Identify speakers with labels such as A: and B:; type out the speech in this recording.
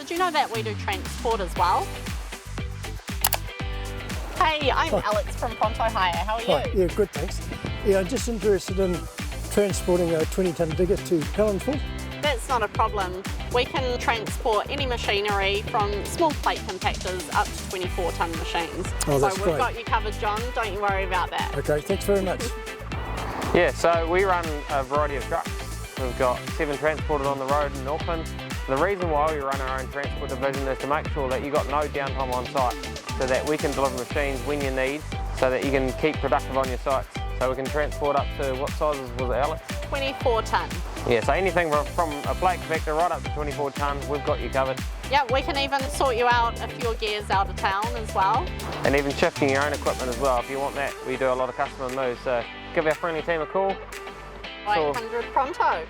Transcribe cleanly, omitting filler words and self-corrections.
A: Did you know that we do transport as well? Hey, I'm Alex from Pronto Hire. How are you?
B: Hi, yeah, good, thanks. Yeah, I'm just interested in transporting a 20-tonne digger to Pallenful.
A: That's not a problem. We can transport any machinery from small plate compactors up to 24-tonne machines.
B: Oh, that's
A: so
B: great.
A: we've got you covered, John. Don't you worry about that.
B: Okay, thanks very much.
C: Yeah, so we run a variety of trucks. We've got 7 transported on the road in Auckland. The reason why we run our own transport division is to make sure that you've got no downtime on site, so that we can deliver machines when you need, so that you can keep productive on your sites. So we can transport up to, what sizes was it, Alex?
A: 24 tonne.
C: Yeah, so anything from a plate compactor right up to 24 tonne, we've got you covered.
A: Yeah, we can even sort you out if your gear's out of town as well.
C: And even shifting your own equipment as well, if you want that. We do a lot of customer moves, so give our friendly team a call.
A: 800 Pronto.